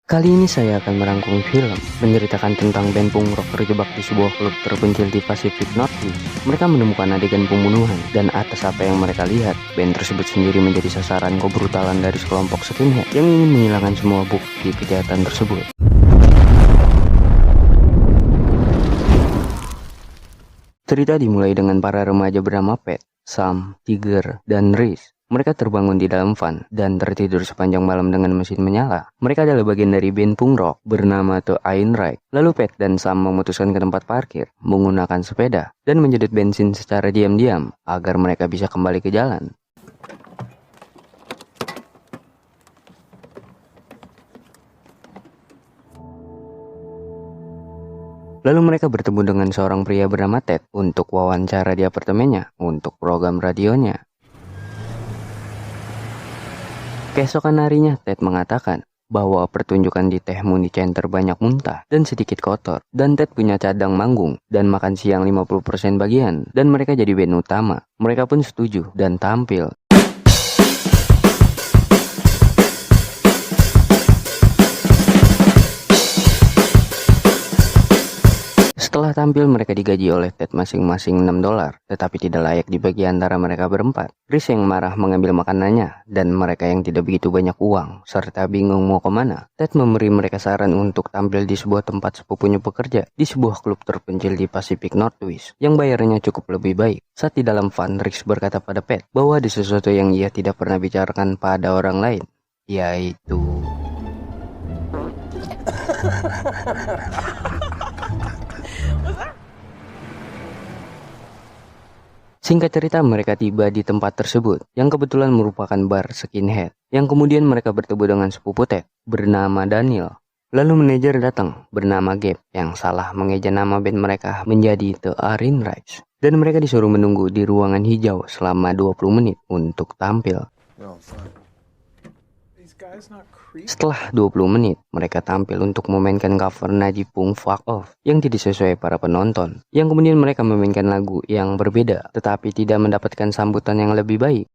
Kali ini saya akan merangkum film menceritakan tentang band punk rock terjebak di sebuah klub terpencil di Pacific Northwest. Mereka menemukan adegan pembunuhan dan atas apa yang mereka lihat, band tersebut sendiri menjadi sasaran kebrutalan dari sekelompok skinhead yang ingin menghilangkan semua bukti kejahatan tersebut. Cerita dimulai dengan para remaja bernama Pat, Sam, Tiger, dan Reese. Mereka terbangun di dalam van dan tertidur sepanjang malam dengan mesin menyala. Mereka adalah bagian dari band punk rock bernama The Einrich. Lalu Pat dan Sam memutuskan ke tempat parkir menggunakan sepeda dan menjedot bensin secara diam-diam agar mereka bisa kembali ke jalan. Lalu mereka bertemu dengan seorang pria bernama Ted untuk wawancara di apartemennya untuk program radionya. Keesokan harinya, Ted mengatakan bahwa pertunjukan di Teh Muni Center banyak muntah dan sedikit kotor. Dan Ted punya cadang manggung dan makan siang 50% bagian. Dan mereka jadi band utama. Mereka pun setuju dan tampil. Setelah tampil, mereka digaji oleh Ted masing-masing $6, tetapi tidak layak dibagi antara mereka berempat. Chris yang marah mengambil makanannya, dan mereka yang tidak begitu banyak uang, serta bingung mau kemana. Ted memberi mereka saran untuk tampil di sebuah tempat sepupunya bekerja, di sebuah klub terpencil di Pacific Northwest, yang bayarannya cukup lebih baik. Saat di dalam van, Chris berkata pada Pat bahwa ada sesuatu yang ia tidak pernah bicarakan pada orang lain, yaitu... Singkat cerita, mereka tiba di tempat tersebut, yang kebetulan merupakan bar skinhead, yang kemudian mereka bertemu dengan sepupu Ted, bernama Daniel. Lalu manajer datang, bernama Gabe, yang salah mengeja nama band mereka menjadi The Einrich. Dan mereka disuruh menunggu di ruangan hijau selama 20 menit untuk tampil. Setelah 20 menit, mereka tampil untuk memainkan cover Najib Punk Fuck Off yang tidak sesuai para penonton. Yang kemudian mereka memainkan lagu yang berbeda, tetapi tidak mendapatkan sambutan yang lebih baik.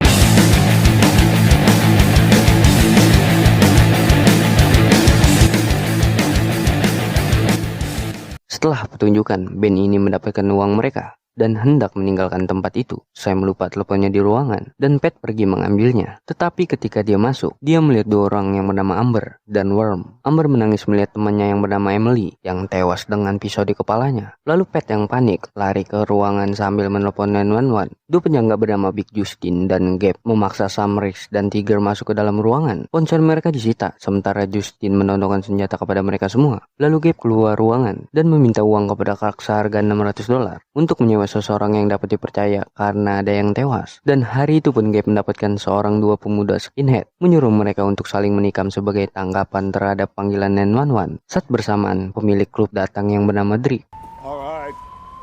Setelah pertunjukan, band ini mendapatkan uang mereka dan hendak meninggalkan tempat itu. Sam lupa teleponnya di ruangan dan Pat pergi mengambilnya. Tetapi ketika dia masuk, dia melihat dua orang yang bernama Amber dan Worm. Amber menangis melihat temannya yang bernama Emily yang tewas dengan pisau di kepalanya. Lalu Pat yang panik lari ke ruangan sambil menelpon 911. Dua penjaga bernama Big Justin dan Gabe memaksa Sam, Reese, dan Tiger masuk ke dalam ruangan. Ponsel mereka disita, sementara Justin menodongkan senjata kepada mereka semua. Lalu Gabe keluar ruangan dan meminta uang kepada Clark seharga $600 untuk menyewa seseorang yang dapat dipercaya karena ada yang tewas. Dan hari itu pun Gabe mendapatkan dua pemuda skinhead menyuruh mereka untuk saling menikam sebagai tanggapan terhadap panggilan 911. Saat bersamaan, pemilik klub datang yang bernama Drake. Alright,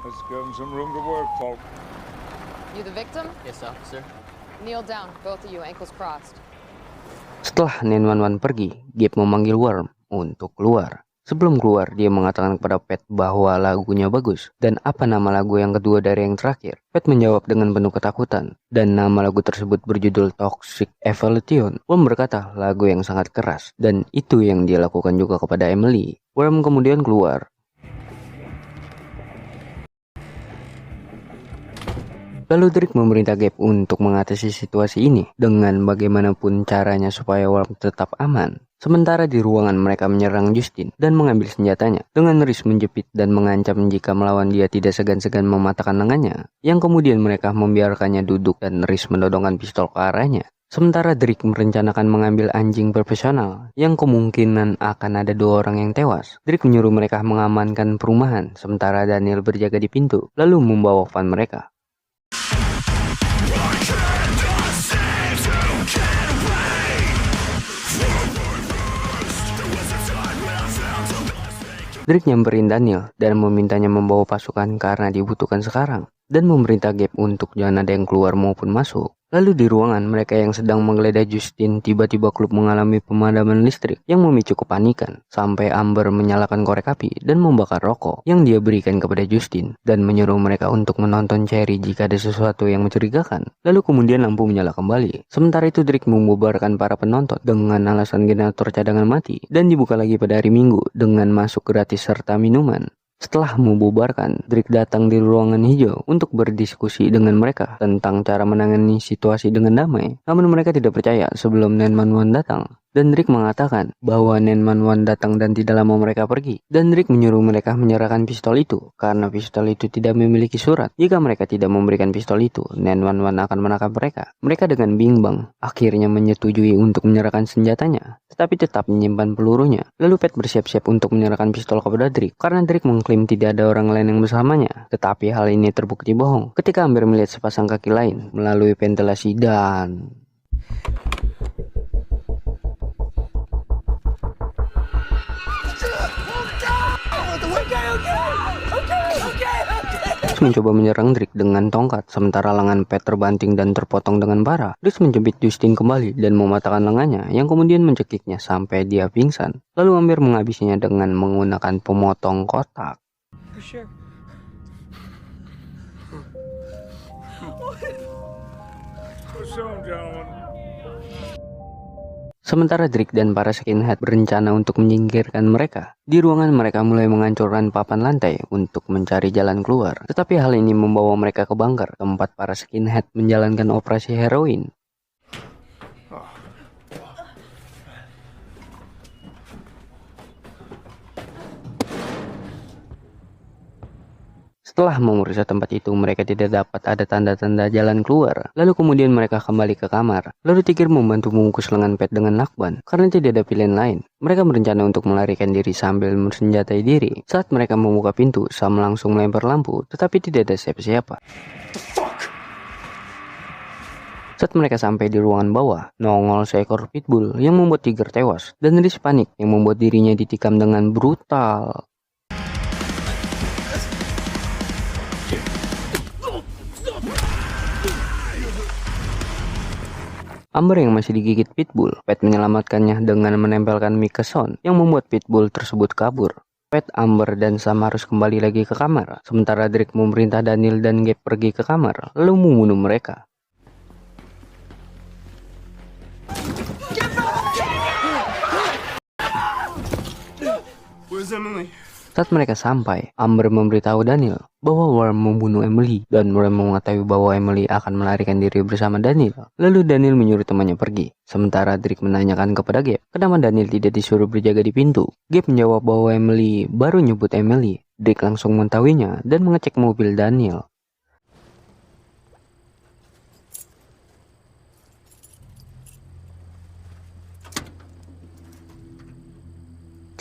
let's give him some room to work, folks. You the victim? Yes, officer. Kneel down, both of you, ankles crossed. Setelah 911 pergi, Gabe memanggil Worm untuk keluar. Sebelum keluar, dia mengatakan kepada Pat bahwa lagunya bagus. Dan apa nama lagu yang kedua dari yang terakhir? Pat menjawab dengan penuh ketakutan. Dan nama lagu tersebut berjudul Toxic Evolution. Worm berkata lagu yang sangat keras. Dan itu yang dia lakukan juga kepada Emily. Worm kemudian keluar. Lalu Drake memerintah Gabe untuk mengatasi situasi ini dengan bagaimanapun caranya supaya Worm tetap aman. Sementara di ruangan mereka menyerang Justin dan mengambil senjatanya dengan Reese menjepit dan mengancam jika melawan dia tidak segan-segan mematahkan lengannya. Yang kemudian mereka membiarkannya duduk dan Reese menodongkan pistol ke arahnya. Sementara Drake merencanakan mengambil anjing profesional yang kemungkinan akan ada dua orang yang tewas. Drake menyuruh mereka mengamankan perumahan sementara Daniel berjaga di pintu lalu membawa van mereka. Drake nyamperin Daniel dan memintanya membawa pasukan karena dibutuhkan sekarang dan memerintah Gabe untuk jangan ada yang keluar maupun masuk. Lalu di ruangan mereka yang sedang menggeledah Justin, tiba-tiba klub mengalami pemadaman listrik yang memicu kepanikan, sampai Amber menyalakan korek api dan membakar rokok yang dia berikan kepada Justin dan menyuruh mereka untuk menonton Cherry jika ada sesuatu yang mencurigakan. Lalu kemudian lampu menyala kembali. Sementara itu Drake membubarkan para penonton dengan alasan generator cadangan mati dan dibuka lagi pada hari Minggu dengan masuk gratis serta minuman. Setelah membubarkan, Drake datang di ruangan hijau untuk berdiskusi dengan mereka tentang cara menangani situasi dengan damai. Namun mereka tidak percaya sebelum 911 datang. Dan Drake mengatakan bahwa 911 datang dan tidak lama mereka pergi. Dan Drake menyuruh mereka menyerahkan pistol itu karena pistol itu tidak memiliki surat. Jika mereka tidak memberikan pistol itu, 911 akan menangkap mereka. Mereka dengan bimbang akhirnya menyetujui untuk menyerahkan senjatanya, tetapi tetap menyimpan pelurunya. Lalu Pat bersiap-siap untuk menyerahkan pistol kepada Drake karena Drake mengklaim tidak ada orang lain yang bersamanya. Tetapi hal ini terbukti bohong ketika Amber melihat sepasang kaki lain melalui ventilasi dan... mencoba menyerang Drake dengan tongkat, sementara lengan Pat terbanting dan terpotong dengan parah. Drake menjepit Justin kembali dan mematahkan lengannya, yang kemudian mencekiknya sampai dia pingsan. Lalu Amber menghabisinya dengan menggunakan pemotong kotak. Sementara Drake dan para skinhead berencana untuk menyingkirkan mereka. Di ruangan mereka mulai menghancurkan papan lantai untuk mencari jalan keluar. Tetapi hal ini membawa mereka ke bunker, tempat para skinhead menjalankan operasi heroin. Setelah memeriksa tempat itu, mereka tidak dapat ada tanda-tanda jalan keluar. Lalu kemudian mereka kembali ke kamar. Lalu Tigger membantu mengukus lengan Pat dengan lakban, karena tidak ada pilihan lain. Mereka berencana untuk melarikan diri sambil bersenjatai diri. Saat mereka membuka pintu, Sam langsung melempar lampu, tetapi tidak ada siapa-siapa. Saat mereka sampai di ruangan bawah, nongol seekor pitbull yang membuat Tigger tewas, dan Riz panik yang membuat dirinya ditikam dengan brutal. Amber yang masih digigit pitbull, Pat menyelamatkannya dengan menempelkan mic ke sound yang membuat pitbull tersebut kabur. Pat, Amber, dan Sam harus kembali lagi ke kamar, sementara Drake memerintah Daniel dan Gabe pergi ke kamar, lalu membunuh mereka. Where's Emily? Saat mereka sampai, Amber memberitahu Daniel bahwa Worm membunuh Emily dan Worm mengetahui bahwa Emily akan melarikan diri bersama Daniel. Lalu Daniel menyuruh temannya pergi. Sementara Drake menanyakan kepada Gabe kenapa Daniel tidak disuruh berjaga di pintu. Gabe menjawab bahwa Emily baru nyebut Emily. Drake langsung mengetahuinya dan mengecek mobil Daniel.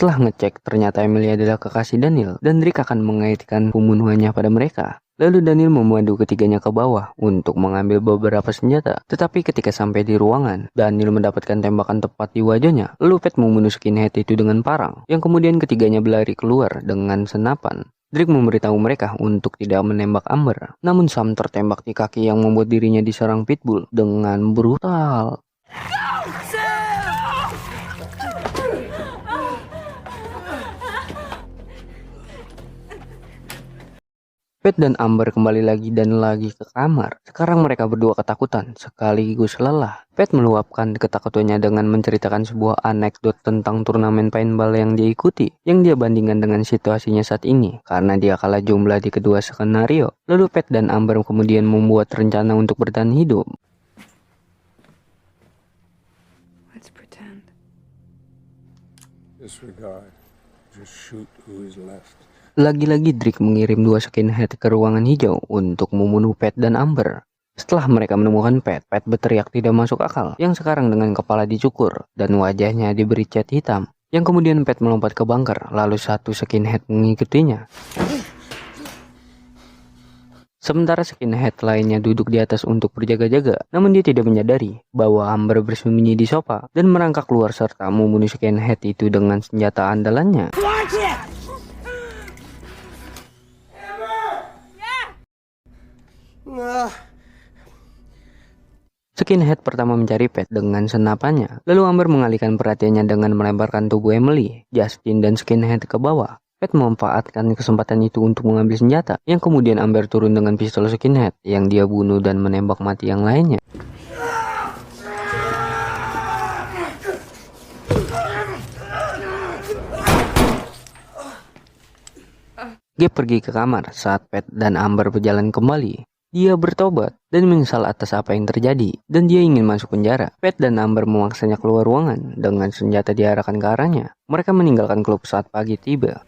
Setelah ngecek, ternyata Emily adalah kekasih Daniel dan Drake akan mengaitkan pembunuhannya pada mereka. Lalu Daniel memandu ketiganya ke bawah untuk mengambil beberapa senjata. Tetapi ketika sampai di ruangan, Daniel mendapatkan tembakan tepat di wajahnya. Lalu Pat membunuh skinhead itu dengan parang, yang kemudian ketiganya berlari keluar dengan senapan. Drake memberitahu mereka untuk tidak menembak Amber. Namun Sam tertembak di kaki yang membuat dirinya diserang pitbull dengan brutal. Pat dan Amber kembali lagi dan lagi ke kamar. Sekarang mereka berdua ketakutan, sekaligus lelah. Pat meluapkan ketakutannya dengan menceritakan sebuah anekdot tentang turnamen paintball yang dia ikuti, yang dia bandingkan dengan situasinya saat ini, karena dia kalah jumlah di kedua skenario. Lalu Pat dan Amber kemudian membuat rencana untuk bertahan hidup. Let's pretend. Disregard. Just shoot who is left. Lagi-lagi Drake mengirim dua skinhead ke ruangan hijau untuk membunuh Pat dan Amber. Setelah mereka menemukan Pat, Pat berteriak tidak masuk akal, yang sekarang dengan kepala dicukur dan wajahnya diberi cat hitam. Yang kemudian Pat melompat ke bunker, lalu satu skinhead mengikutinya. Sementara skinhead lainnya duduk di atas untuk berjaga-jaga, namun dia tidak menyadari bahwa Amber bersembunyi di sofa dan merangkak keluar serta membunuh skinhead itu dengan senjata andalannya. Skinhead pertama mencari Pat dengan senapannya. Lalu Amber mengalihkan perhatiannya dengan melemparkan tubuh Emily, Justin, dan Skinhead ke bawah. Pat memanfaatkan kesempatan itu untuk mengambil senjata, yang kemudian Amber turun dengan pistol Skinhead yang dia bunuh dan menembak mati yang lainnya. Gabe pergi ke kamar saat Pat dan Amber berjalan kembali. Dia bertobat dan menyesal atas apa yang terjadi, dan dia ingin masuk penjara. Pat dan Amber memaksanya keluar ruangan dengan senjata diarahkan ke arahnya. Mereka meninggalkan klub saat pagi tiba.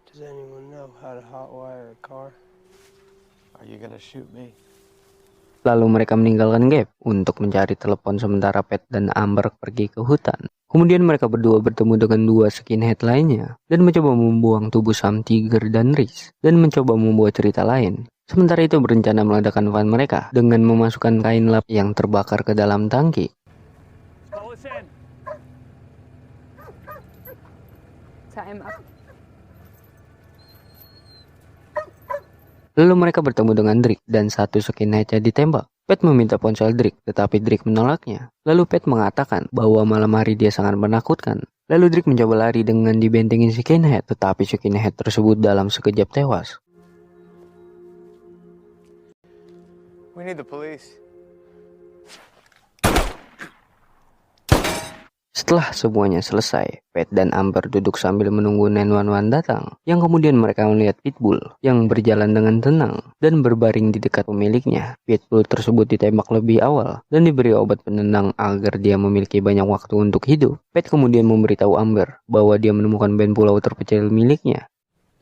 Does anyone know how to hotwire a car? Are you gonna shoot me? Lalu mereka meninggalkan Gabe untuk mencari telepon sementara Pat dan Amber pergi ke hutan. Kemudian mereka berdua bertemu dengan dua skinhead lainnya dan mencoba membuang tubuh Sam, Tiger, dan Reese dan mencoba membuat cerita lain. Sementara itu berencana meledakkan van mereka dengan memasukkan kain lap yang terbakar ke dalam tangki. Time up. Lalu mereka bertemu dengan Drake dan satu skinheadnya ditembak. Pat meminta ponsel Drake, tetapi Drake menolaknya. Lalu Pat mengatakan bahwa malam hari dia sangat menakutkan. Lalu Drake mencoba lari dengan dibentengin skinhead, tetapi skinhead tersebut dalam sekejap tewas. We need the police. Setelah semuanya selesai, Pat dan Amber duduk sambil menunggu 911 datang, yang kemudian mereka melihat Pitbull yang berjalan dengan tenang dan berbaring di dekat pemiliknya. Pitbull tersebut ditembak lebih awal dan diberi obat penenang agar dia memiliki banyak waktu untuk hidup. Pat kemudian memberitahu Amber bahwa dia menemukan band pulau terpencil miliknya.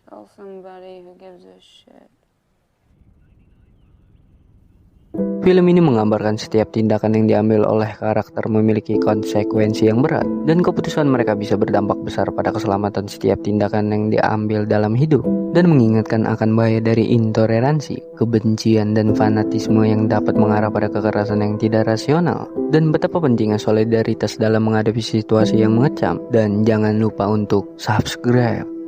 Tell somebody who gives a shit. Film ini menggambarkan setiap tindakan yang diambil oleh karakter memiliki konsekuensi yang berat, dan keputusan mereka bisa berdampak besar pada keselamatan setiap tindakan yang diambil dalam hidup, dan mengingatkan akan bahaya dari intoleransi, kebencian, dan fanatisme yang dapat mengarah pada kekerasan yang tidak rasional, dan betapa pentingnya solidaritas dalam menghadapi situasi yang mengecam. Dan jangan lupa untuk subscribe.